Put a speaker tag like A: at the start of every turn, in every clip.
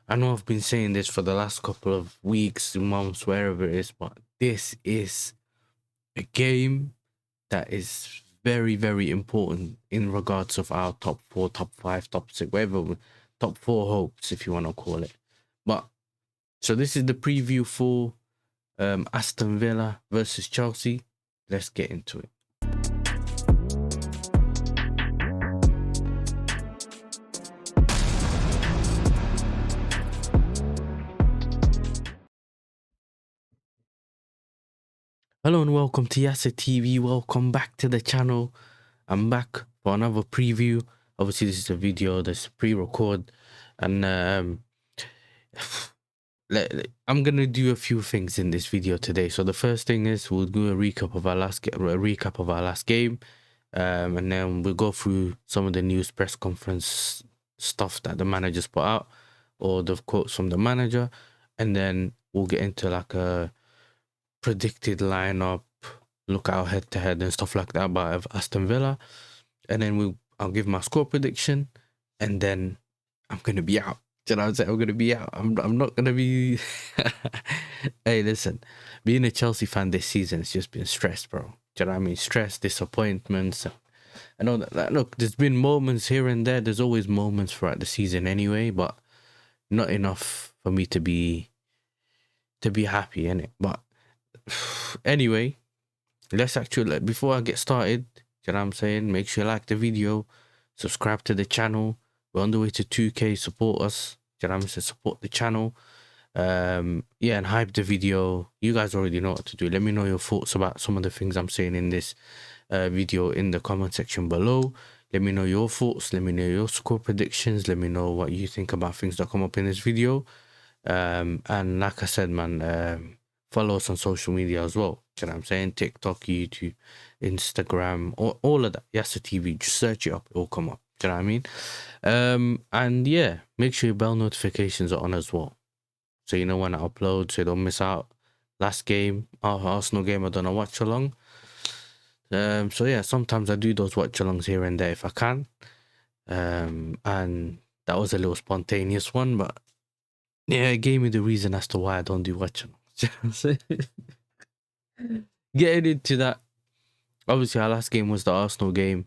A: I know I've been saying this for the last couple of weeks, months, wherever it is, but this is a game that is very, very important in regards of our top four, top five, top six, whatever, top four hopes, if you want to call it. But so this is the preview for Aston Villa versus Chelsea. Let's get into it. Hello and welcome to Yasa TV. Welcome back to the channel. I'm back for another preview. Obviously, this is a video that's pre-record, and I'm gonna do a few things in this video today. So the first thing is we'll do a recap of our last game, and then we'll go through some of the news, press conference stuff that the managers put out, or the quotes from the manager, and then we'll get into like a predicted lineup, look out head to head and stuff like that by Aston Villa, and then I'll give my score prediction, and then I'm gonna be out. Do you know what I'm saying? I'm gonna be out. I'm not gonna be. Hey, listen, being a Chelsea fan this season has just been stress, bro. Do you know what I mean? Stress, disappointments. I know that. Like, look, there's been moments here and there. There's always moments throughout the season anyway, but not enough for me to be happy in it. But anyway, let's actually, before I get started, you know what I'm saying, make sure you like the video, subscribe to the channel. We're on the way to 2K. Support us, you know what I'm saying, support the channel. Yeah, and hype the video. You guys already know what to do. Let me know your thoughts about some of the things I'm saying in this video in the comment section below. Let me know your thoughts. Let me know your score predictions. Let me know what you think about things that come up in this video. And like I said, man, follow us on social media as well. You know what I'm saying? TikTok, YouTube, Instagram, all of that. Yasa TV. Just search it up. It will come up. Do you know what I mean? And yeah, make sure your bell notifications are on as well, so you know when I upload, so you don't miss out. Last game, our Arsenal game, I done a watch along. So yeah, sometimes I do those watch alongs here and there if I can. And that was a little spontaneous one, but yeah, it gave me the reason as to why I don't do watch alongs. Getting into that, obviously our last game was the Arsenal game.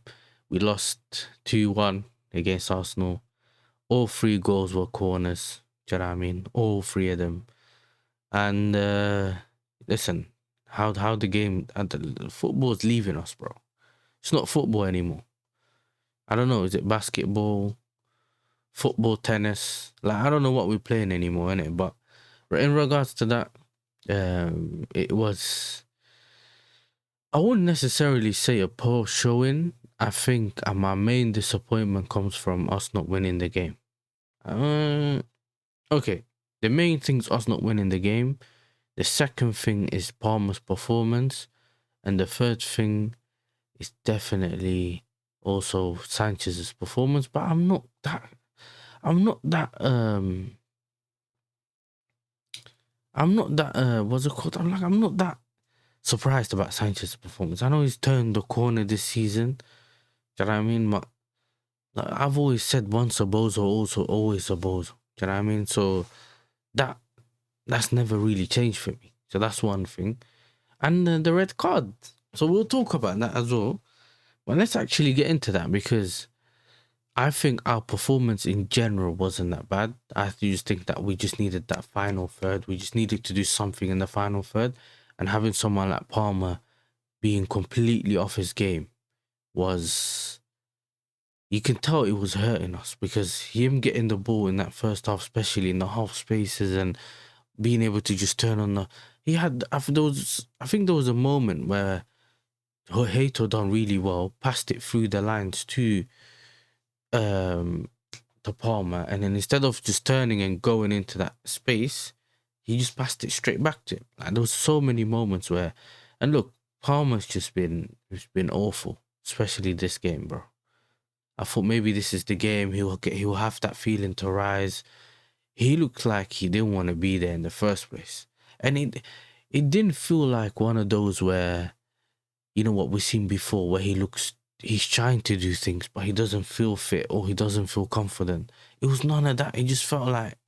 A: We lost 2-1 against Arsenal. All 3 goals were corners. Do you know what I mean? All 3 of them. And listen, how the game and the football's leaving us, bro. It's not football anymore. I don't know. Is it basketball, football, tennis? Like, I don't know what we're playing anymore, innit? But in regards to that, it was, I wouldn't necessarily say a poor showing. I think my main disappointment comes from us not winning the game. Okay, the main thing's us not winning the game. The second thing is Palmer's performance, and the third thing is definitely also Sanchez's performance. But I'm not that what's it called? I'm not that surprised about Sanchez's performance. I know he's turned the corner this season. Do you know what I mean? But like, I've always said once a bozo, also always a bozo. Do you know what I mean? So that's never really changed for me. So that's one thing. And the red card. So we'll talk about that as well. But let's actually get into that, because I think our performance in general wasn't that bad. I just think that we just needed that final third. We just needed to do something in the final third. And having someone like Palmer being completely off his game was... You can tell it was hurting us, because him getting the ball in that first half, especially in the half spaces, and being able to just turn on the... I think there was a moment where Hato done really well, passed it through the lines to Palmer, and then instead of just turning and going into that space, he just passed it straight back to him. Like, there was so many moments where... And look, Palmer's just been awful, especially this game, bro. I thought maybe this is the game he'll have that feeling to rise. He looked like he didn't want to be there in the first place. And it didn't feel like one of those where, you know what we've seen before, where he's trying to do things, but he doesn't feel fit or he doesn't feel confident. It was none of that. It just felt like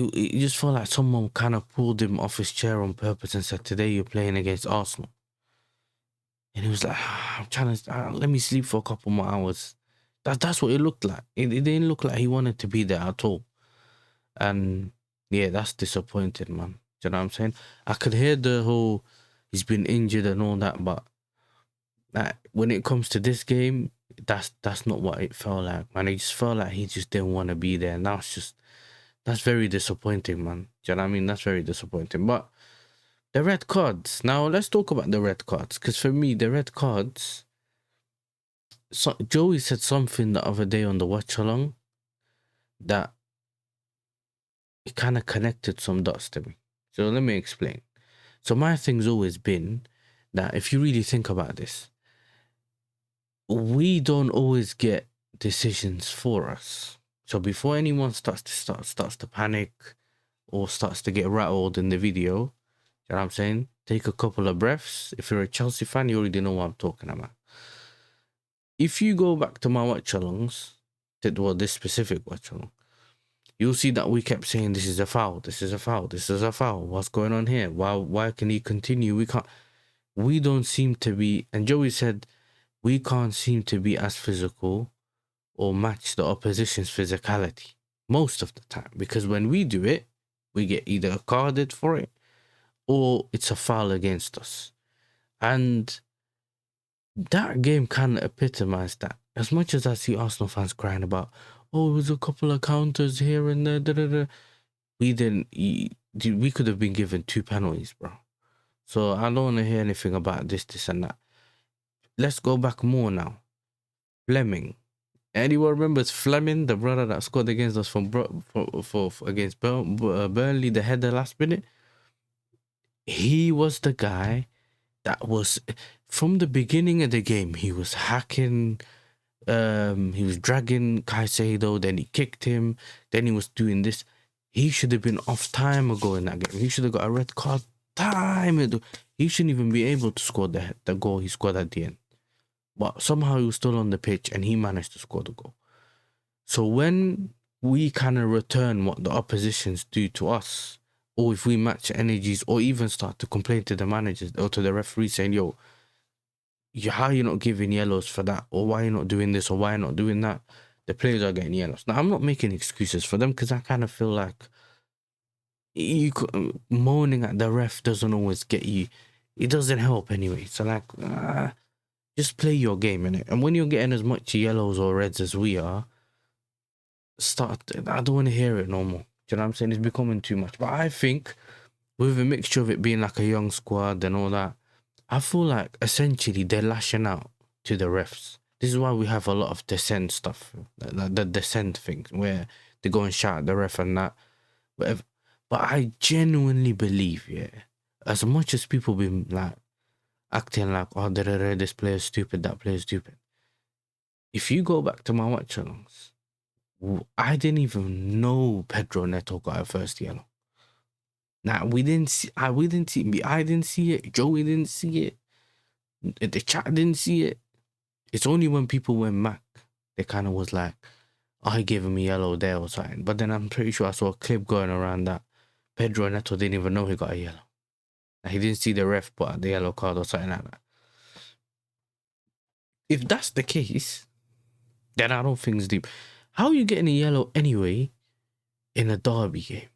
A: it just felt like someone kind of pulled him off his chair on purpose and said, "Today you're playing against Arsenal." And he was like, "I'm trying to let me sleep for a couple more hours." That's what it looked like. It didn't look like he wanted to be there at all. And yeah, that's disappointing, man. Do you know what I'm saying? I could hear the whole he's been injured and all that, but when it comes to this game, that's not what it felt like, man. It just felt like he just didn't want to be there. And that's very disappointing, man. Do you know what I mean? That's very disappointing. But the red cards. Now let's talk about the red cards. Because for me, the red cards. So Joey said something the other day on the watch along that it kind of connected some dots to me. So let me explain. So my thing's always been that if you really think about this, we don't always get decisions for us. So before anyone starts to panic or starts to get rattled in the video, you know what I'm saying? Take a couple of breaths. If you're a Chelsea fan, you already know what I'm talking about. If you go back to my watch-alongs, well, this specific watch-along, you'll see that we kept saying, this is a foul, this is a foul, this is a foul. What's going on here? Why can he continue? We don't seem to be, and Joey said, we can't seem to be as physical or match the opposition's physicality most of the time. Because when we do it, we get either carded for it or it's a foul against us. And that game kind of epitomized that. As much as I see Arsenal fans crying about, oh, it was a couple of counters here and there, we could have been given 2 penalties, bro. So I don't want to hear anything about this and that. Let's go back more now. Fleming. Anyone remembers Fleming, the brother that scored against us against Burnley, the header last minute? He was the guy that was, from the beginning of the game, he was hacking, he was dragging Caicedo, then he kicked him, then he was doing this. He should have been off time ago in that game. He should have got a red card time ago. He shouldn't even be able to score the goal he scored at the end. But somehow he was still on the pitch and he managed to score the goal. So when we kind of return what the oppositions do to us, or if we match energies, or even start to complain to the managers or to the referee saying, yo, how are you not giving yellows for that? Or why are you not doing this? Or why are you not doing that? The players are getting yellows. Now, I'm not making excuses for them because I kind of feel like moaning at the ref doesn't always get you. It doesn't help anyway. So like, just play your game, innit? And when you're getting as much yellows or reds as we are, I don't want to hear it no more. Do you know what I'm saying? It's becoming too much. But I think with a mixture of it being like a young squad and all that, I feel like essentially they're lashing out to the refs. This is why we have a lot of dissent stuff, like the dissent things, where they go and shout at the ref and that, whatever. But I genuinely believe, yeah, as much as people been like acting like, oh, this player's stupid, that player's stupid. If you go back to my watch-alongs, I didn't even know Pedro Neto got a first yellow. Now, we didn't see I didn't see it. Joey didn't see it. The chat didn't see it. It's only when people went back, they kind of was like, oh, he gave him a yellow there or something. But then I'm pretty sure I saw a clip going around that Pedro Neto didn't even know he got a yellow. Like, he didn't see the ref put out the yellow card or something like that. If that's the case, then I don't think it's deep. How are you getting a yellow anyway in a derby game?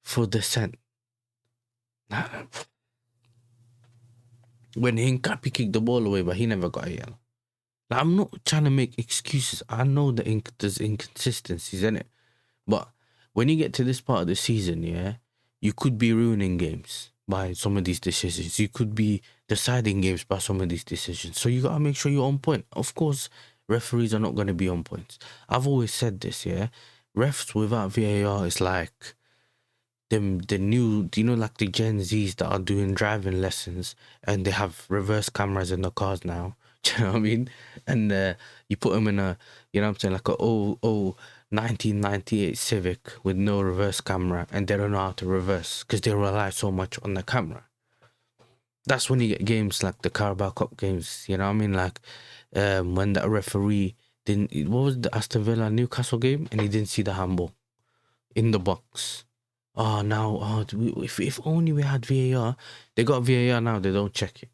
A: For dissent. When Hincapi kicked the ball away, but he never got a yellow. Like, I'm not trying to make excuses. I know that there's inconsistencies in it. But when you get to this part of the season, yeah, you could be ruining games by some of these decisions. You could be deciding games by some of these decisions. So you got to make sure you're on point. Of course, referees are not going to be on point. I've always said this, yeah. Refs without VAR is like the new, like the Gen Zs that are doing driving lessons and they have reverse cameras in the cars now. Do you know what I mean? And you put them in a, you know what I'm saying, like a 1998 Civic with no reverse camera, and they don't know how to reverse because they rely so much on the camera. That's when you get games like the Carabao Cup games, you know what I mean? Like when that referee what was the Aston Villa Newcastle game, and he didn't see the handball. in the box. Oh, now, if only we had VAR. They got VAR now, they don't check it.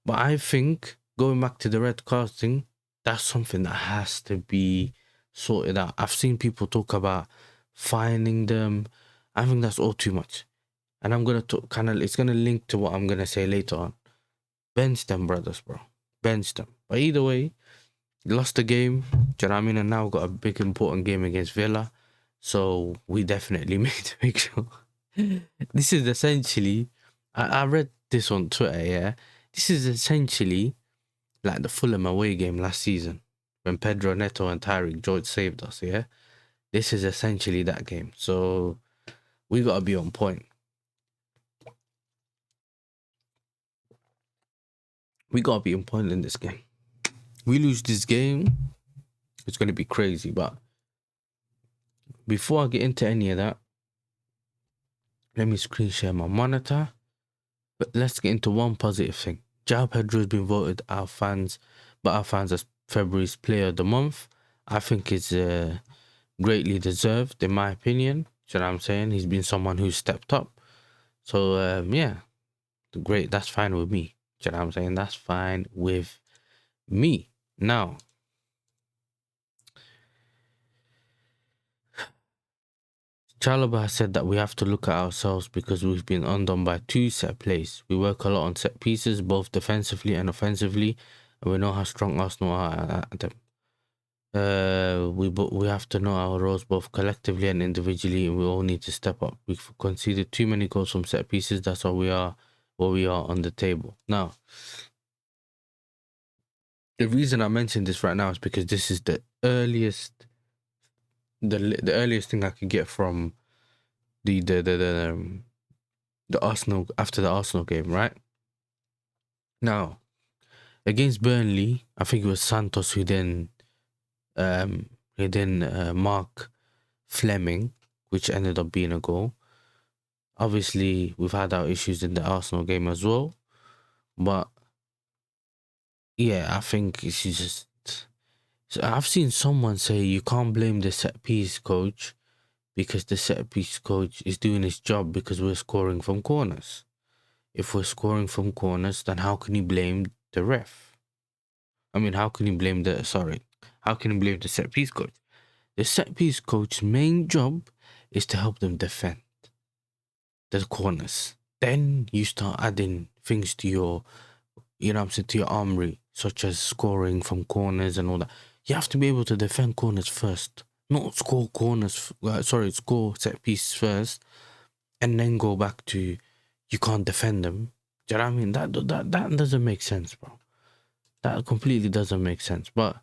A: But I think, going back to the red card thing, that's something that has to be sorted out. I've seen people talk about fining them. I think that's all too much. And I'm going to it's going to link to what I'm going to say later on. Bench them, brothers, bro. Bench them. But either way, lost the game. Do you know what I mean? And now got a big important game against Villa. So we definitely need to make sure. This is essentially, I read this on Twitter, yeah. This is essentially like the Fulham away game last season when Pedro Neto and Tyreek George saved us, yeah. This is essentially that game. So we got to be on point. We got to be on point in this game. We lose this game, it's going to be crazy. But before I get into any of that, let me screen share my monitor. But let's get into one positive thing. João Pedro has been voted our fans as February's Player of the Month. I think it's greatly deserved, in my opinion. You know what I'm saying? He's been someone who's stepped up. So, yeah, great. That's fine with me. You know what I'm saying? That's fine with me. Now, Chalobah has said that we have to look at ourselves because we've been undone by 2 set plays. We work a lot on set pieces, both defensively and offensively, and we know how strong Arsenal are at them. We have to know our roles both collectively and individually, and we all need to step up. We've conceded too many goals from set pieces. That's why we are where we are on the table. Now, the reason I mention this right now is because this is the earliest thing I could get from the Arsenal after the Arsenal game, right? Now, against Burnley, I think it was Santos who then mark Fleming, which ended up being a goal. Obviously, we've had our issues in the Arsenal game as well, but yeah, I think it's just. So I've seen someone say you can't blame the set piece coach because the set piece coach is doing his job because we're scoring from corners. If we're scoring from corners, then how can you blame the ref? I mean, how can you blame the set piece coach? The set piece coach's main job is to help them defend the corners. Then you start adding things to your, to your armory, such as scoring from corners and all that. You have to be able to defend corners first, not score score set piece first, and then go back to you can't defend them. Do you know what I mean? That doesn't make sense, bro. That completely doesn't make sense. But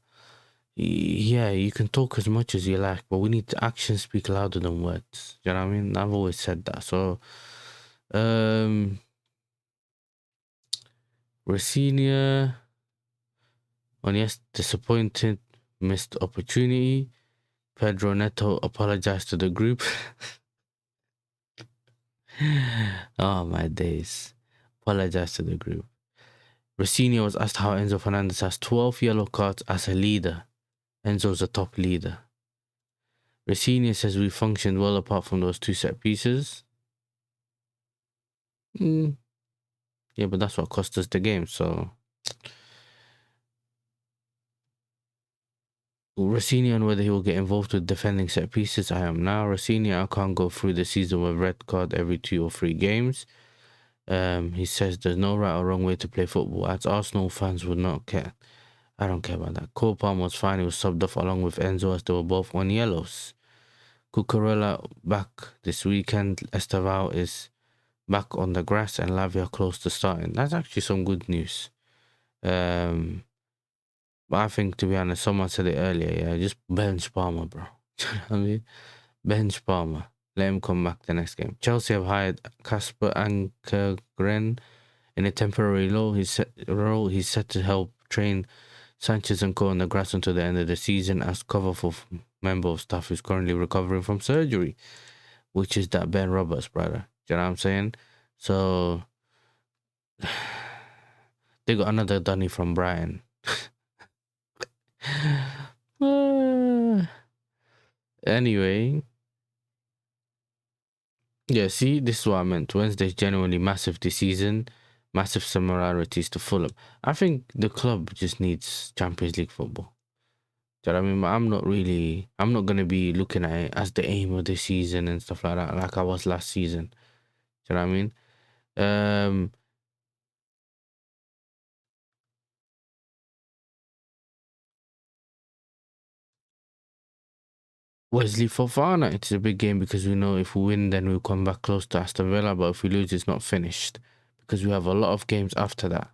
A: yeah, you can talk as much as you like, but we need actions speak louder than words. Do you know what I mean? I've always said that. So, Rosinia, yes, disappointed, missed opportunity. Pedro Neto apologized to the group. Oh, my days. Apologized to the group. Rosinia was asked how Enzo Fernandez has 12 yellow cards as a leader. Enzo's a top leader. Rosinia says we functioned well apart from those 2 set pieces. Yeah, but that's what cost us the game, so. Rossini on whether he will get involved with defending set pieces. I am now. Rossini, I can't go through the season with red card every 2 or 3 games. He says there's no right or wrong way to play football. As Arsenal fans would not care. I don't care about that. Cole Palmer was fine. He was subbed off along with Enzo as they were both on yellows. Cucurella back this weekend. Estevao is back on the grass and Lavia close to starting. That's actually some good news. But I think, to be honest, someone said it earlier, yeah, just bench Palmer, bro. I mean, bench Palmer. Let him come back the next game. Chelsea have hired Casper Ankergren in a temporary role. He's set to help train Sanchez and Co on the grass until the end of the season as cover for member of staff who's currently recovering from surgery, which is that Ben Roberts, brother. Do you know what I'm saying? So, they got another Dunny from Brighton. Anyway, Yeah, see, this is what I meant. Wednesday's genuinely massive this season, massive similarities to Fulham. I think the club just needs Champions League football. Do you know what I mean? But I'm not going to be looking at it as the aim of the season and stuff like that, like I was last season. Do you know what I mean? Um, Wesley Fofana, it's a big game because we know if we win, then we'll come back close to Aston Villa. But if we lose, it's not finished because we have a lot of games after that.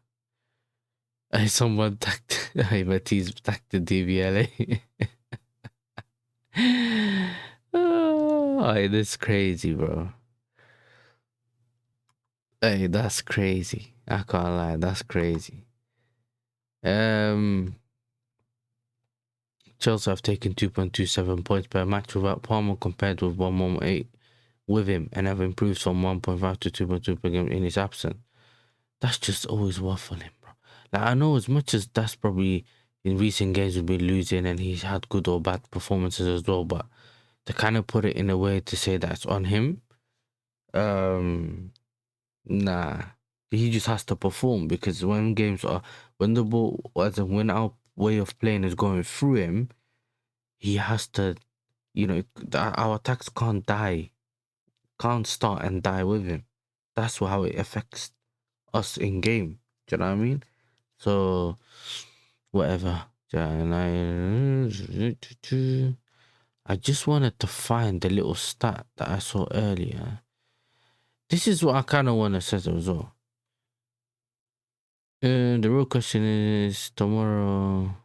A: Someone tagged, I bet he's tagged the DVLA. Oh, hey, that's crazy, bro. Hey, that's crazy. I can't lie, that's crazy. Um, Chelsea have taken 2.27 points per match without Palmer compared with 1.18 with him and have improved from 1.5 to 2.2 per game in his absence. That's just always waffling, bro. Like, I know as much as that's probably in recent games we've been losing and he's had good or bad performances as well, but to kind of put it in a way to say that's on him, um, nah. He just has to perform because when the ball, as in when our way of playing is going through him, he has to, our attacks can't start and die with him. That's how it affects us in game. Do you know what I mean? So, whatever. Yeah, and I just wanted to find the little stat that I saw earlier. This is what I kind of want to say as well. The real question is tomorrow.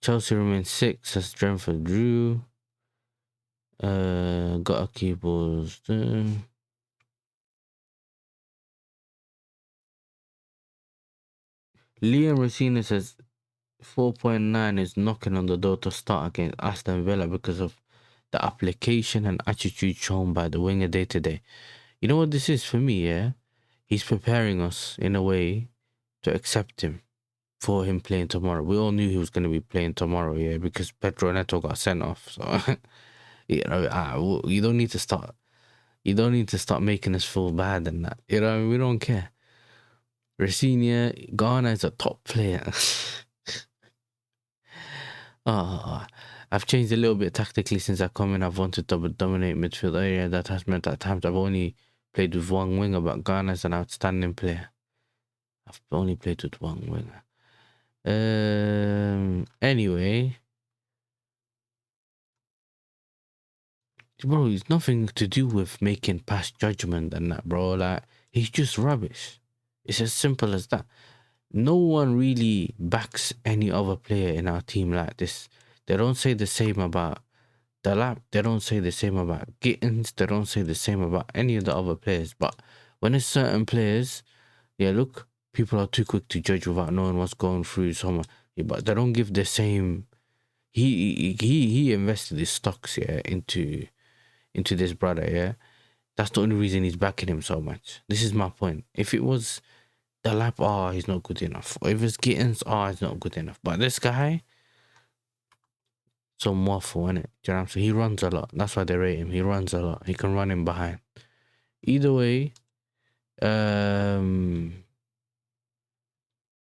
A: Chelsea remains 6 as Brentford drew. Got a keyboards. Liam Racina says 4.9 is knocking on the door to start against Aston Villa because of the application and attitude shown by the winger day to day. You know what this is for me, yeah? He's preparing us in a way to accept him for him playing tomorrow. We all knew he was going to be playing tomorrow, yeah, because Pedro Neto got sent off. So, you don't need to start. You don't need to start making us feel bad and that. We don't care. Rafinha, Ghana is a top player. Oh, I've changed a little bit tactically since I come in. I've wanted to dominate midfield area. That has meant at times I've only played with one winger, but Ghana is an outstanding player. I've only played with one winger. Anyway, bro, it's nothing to do with making past judgment and that, bro. Like, he's just rubbish. It's as simple as that. No one really backs any other player in our team like this. They don't say the same about Delap. They don't say the same about Gittins. They don't say the same about any of the other players. But when it's certain players, yeah, look, people are too quick to judge without knowing what's going through someone. Yeah, but they don't give the same. He invested his stocks, yeah, into this brother, yeah. That's the only reason he's backing him so much. This is my point. If it was the lap, he's not good enough. Or if it's Gittins, he's not good enough. But this guy, some waffle, innit? Do you know what I'm saying? He runs a lot. That's why they rate him. He runs a lot. He can run him behind. Either way, here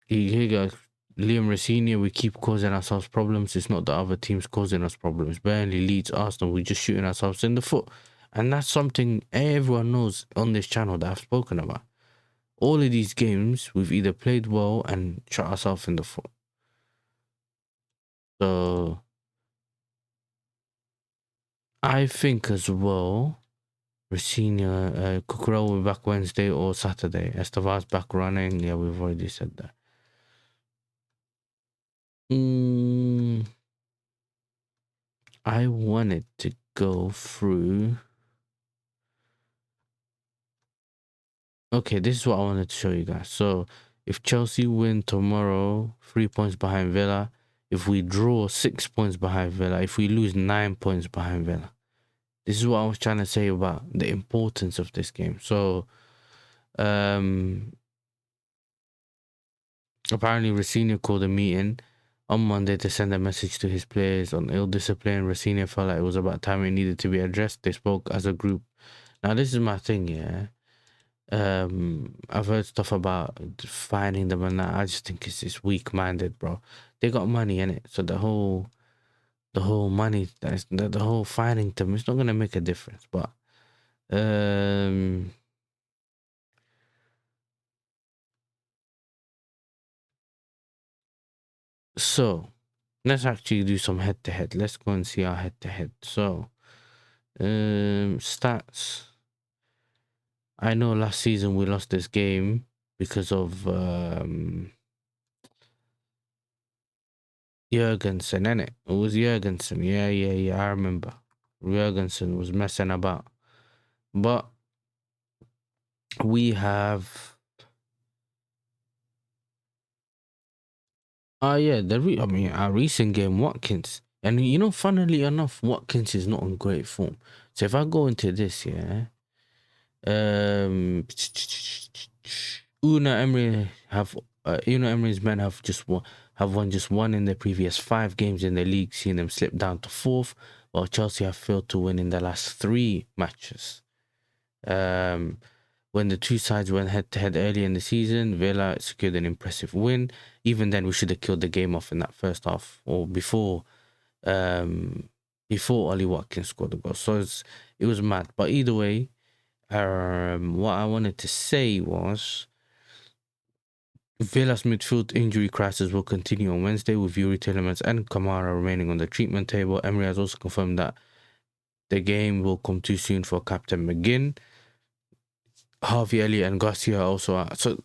A: you go. Liam Rosenior, we keep causing ourselves problems. It's not the other teams causing us problems. Burnley, Leeds, Arsenal, we're just shooting ourselves in the foot. And that's something everyone knows on this channel that I've spoken about. All of these games, we've either played well and shot ourselves in the foot. So, I think as well, Rosenior, Cucurella will be back Wednesday or Saturday. Estevar's back running. Yeah, we've already said that. I wanted to go through. Okay, this is what I wanted to show you guys. So, if Chelsea win tomorrow, 3 points behind Villa. If we draw, 6 points behind Villa. If we lose, 9 points behind Villa. This is what I was trying to say about the importance of this game. So, apparently Rosenior called a meeting On Monday, they sent a message to his players on ill discipline. Rosenior felt like it was about time it needed to be addressed. They spoke as a group. Now, this is my thing, yeah. I've heard stuff about finding them and that. I just think it's weak-minded, bro. They got money in it, so the whole money, the whole finding them, it's not gonna make a difference. But so let's actually do some head-to-head. Let's go and see our head-to-head. So, stats. I know last season we lost this game because of Jurgensen, innit? It was Jurgensen. Yeah. I remember. Jurgensen was messing about. But we have... yeah, our recent game, Watkins. And, you know, funnily enough, Watkins is not on great form. So if I go into this, yeah... Una Emery's men have won just one in the previous 5 games in the league, seeing them slip down to 4th, while Chelsea have failed to win in the last 3 matches. When the two sides went head-to-head early in the season, Villa secured an impressive win. Even then, we should have killed the game off in that first half, or before Ollie Watkins scored the goal. So it was mad. But either way, what I wanted to say was Villa's midfield injury crisis will continue on Wednesday with Yuri Tillemans and Kamara remaining on the treatment table. Emery has also confirmed that the game will come too soon for Captain McGinn. Harvey Elliott and Garcia are also out. So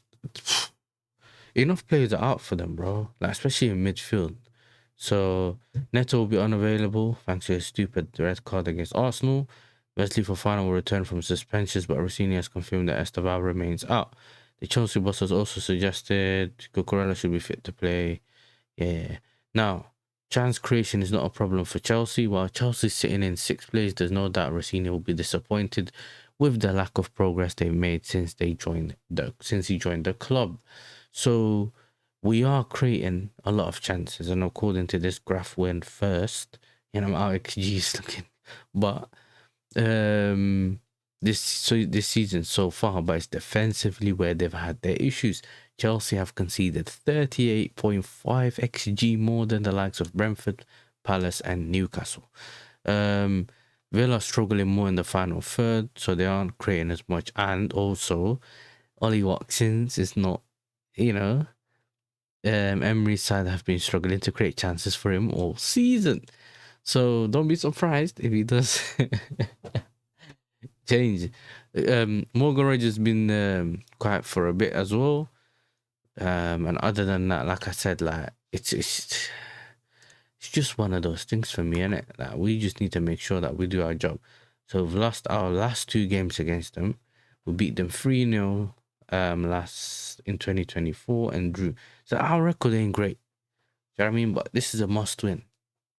A: enough players are out for them, bro. Like, especially in midfield. So Neto will be unavailable thanks to a stupid red card against Arsenal. Wesley Fofana will return from suspensions, but Rossini has confirmed that Esteval remains out. The Chelsea boss has also suggested Cucurella should be fit to play. Yeah. Now, chance creation is not a problem for Chelsea. While Chelsea's sitting in 6th place, there's no doubt Rossini will be disappointed with the lack of progress they've made since he joined the club. So we are creating a lot of chances, and according to this graph, we're in first. You know, our XG is looking, but this season so far, but it's defensively where they've had their issues. Chelsea have conceded 38.5 XG more than the likes of Brentford, Palace, and Newcastle. Villa struggling more in the final third, so they aren't creating as much. And also, Ollie Watkins is not, you know, Emery's side have been struggling to create chances for him all season. So don't be surprised if he does change. Morgan Rogers has been quiet for a bit as well. And other than that, like I said, like it's just one of those things for me, innit? Like, we just need to make sure that we do our job. So we've lost our last 2 games against them. We beat them 3-0 last in 2024 and drew. So our record ain't great. Do you know what I mean? But this is a must win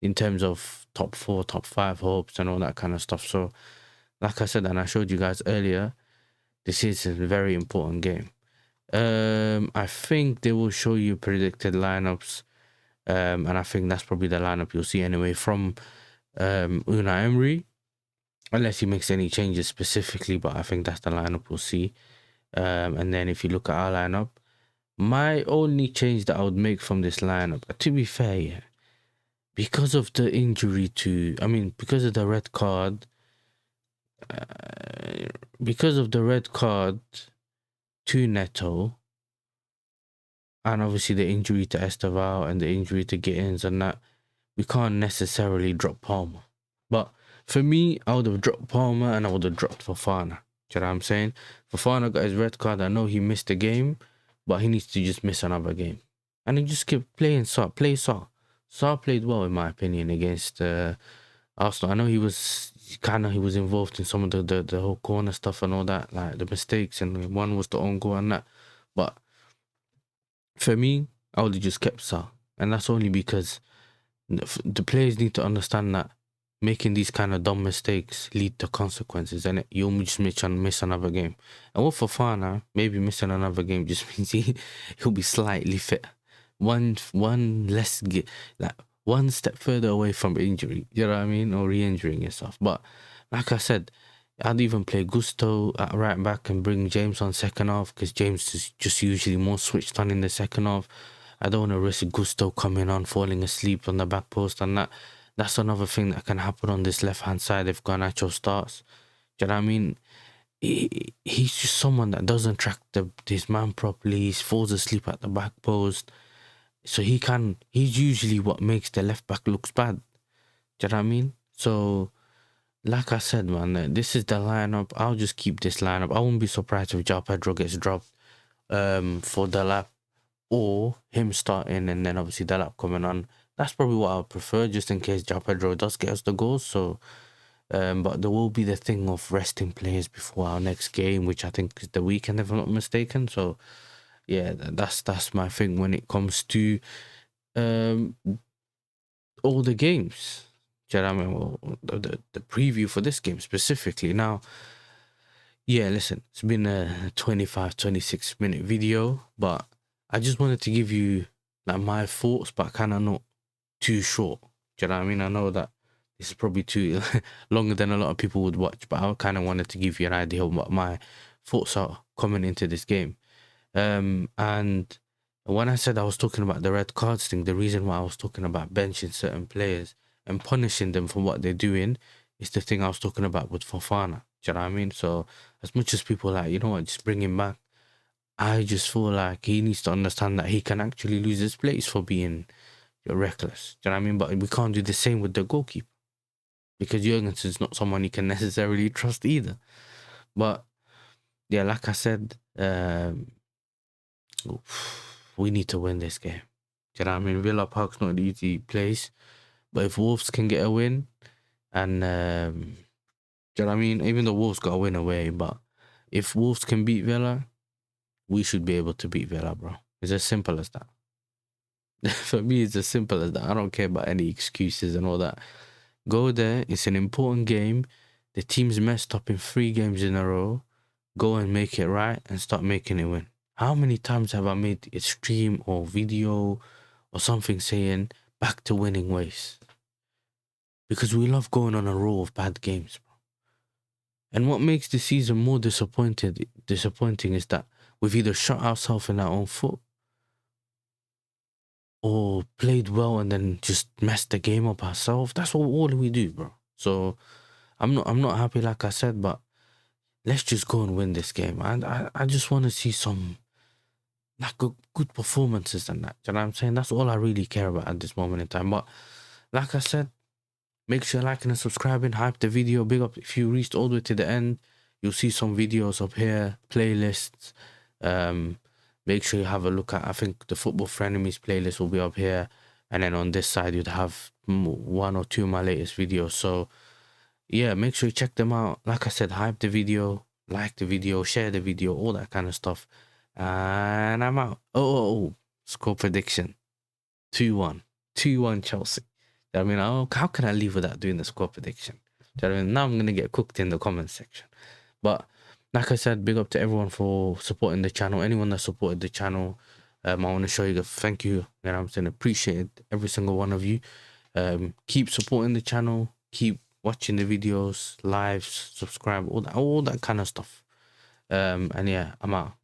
A: in terms of top 4, top 5 hopes and all that kind of stuff. So like I said, and I showed you guys earlier, this is a very important game. I think they will show you predicted lineups. And I think that's probably the lineup you'll see anyway from Unai Emery, unless he makes any changes specifically, but I think that's the lineup we'll see. And then if you look at our lineup, my only change that I would make from this lineup, to be fair, yeah, because of the injury because of the red card, to Neto, and obviously the injury to Esteval and the injury to Gittins and that, we can't necessarily drop Palmer. But for me, I would have dropped Palmer and I would have dropped Fofana. Do you know what I'm saying? Fofana got his red card. I know he missed a game, but he needs to just miss another game. And he just kept playing Sarr. Play Sarr. Sarr played well, in my opinion, against Arsenal. I know he was involved in some of the whole corner stuff and all that, like the mistakes, and one was the own goal and that. But for me, I would have just kept Sarr. And that's only because the players need to understand that making these kind of dumb mistakes lead to consequences, and you'll just miss another game. And with Fofana, maybe missing another game just means he'll be slightly fit. one less like one step further away from injury. You know what I mean, or re-injuring yourself. But like I said, I'd even play Gusto at right back and bring James on second half because James is just usually more switched on in the second half. I don't want to risk Gusto coming on, falling asleep on the back post, and that's another thing that can happen on this left hand side if Garnacho starts. Do you know what I mean? He's just someone that doesn't track his man properly. He falls asleep at the back post. So he's usually what makes the left back looks bad. Do you know what I mean? So, like I said, man, this is the lineup. I'll just keep this lineup. I won't be surprised if João Pedro gets dropped for the lap or him starting and then obviously the lap coming on. That's probably what I would prefer, just in case João Pedro does get us the goals. So, but there will be the thing of resting players before our next game, which I think is the weekend, if I'm not mistaken. So, yeah, that's my thing when it comes to all the games. Do you know what I mean? Well, the preview for this game specifically. Now, yeah, listen, it's been a 25, 26-minute video, but I just wanted to give you like my thoughts, but kind of not too short. Do you know what I mean? I know that this is probably too longer than a lot of people would watch, but I kind of wanted to give you an idea of what my thoughts are coming into this game. And when I said I was talking about the red cards thing, the reason why I was talking about benching certain players and punishing them for what they're doing is the thing I was talking about with Fofana. Do you know what I mean? So as much as people are like, you know what, just bring him back, I just feel like he needs to understand that he can actually lose his place for being reckless. Do you know what I mean? But we can't do the same with the goalkeeper because Jurgensen's not someone you can necessarily trust either. But yeah, like I said, we need to win this game. Do you know what I mean? Villa Park's not an easy place, but if Wolves can get a win, and do you know what I mean? Even though Wolves got a win away, but if Wolves can beat Villa, we should be able to beat Villa, bro. It's as simple as that. For me, it's as simple as that. I don't care about any excuses and all that. Go there. It's an important game. The team's messed up in 3 games in a row. Go and make it right and start making it win. How many times have I made a stream or video or something saying back to winning ways? Because we love going on a row of bad games, bro. And what makes the season more disappointing is that we've either shot ourselves in our own foot or played well and then just messed the game up ourselves. That's all we do, bro. So I'm not happy, like I said, but let's just go and win this game. And I just want to see some like good performances and that. Do you know what I'm saying? That's all I really care about at this moment in time. But like I said, make sure you're liking and subscribing. Hype the video. Big up if you reached all the way to the end. You'll see some videos up here, playlists. Make sure you have a look at, I think the Football for Enemies playlist will be up here. And then on this side, you'd have 1 or 2 of my latest videos. So yeah, make sure you check them out. Like I said, hype the video, like the video, share the video, all that kind of stuff. And I'm out. Oh, score prediction. 2-1. 2-1 Chelsea. I mean, how can I leave without doing the score prediction? Do you know what I mean? Now I'm going to get cooked in the comment section. But like I said, big up to everyone for supporting the channel. Anyone that supported the channel, I want to show you thank you. You know what I'm saying? Appreciate every single one of you. Keep supporting the channel. Keep watching the videos, lives, subscribe, all that kind of stuff. And yeah, I'm out.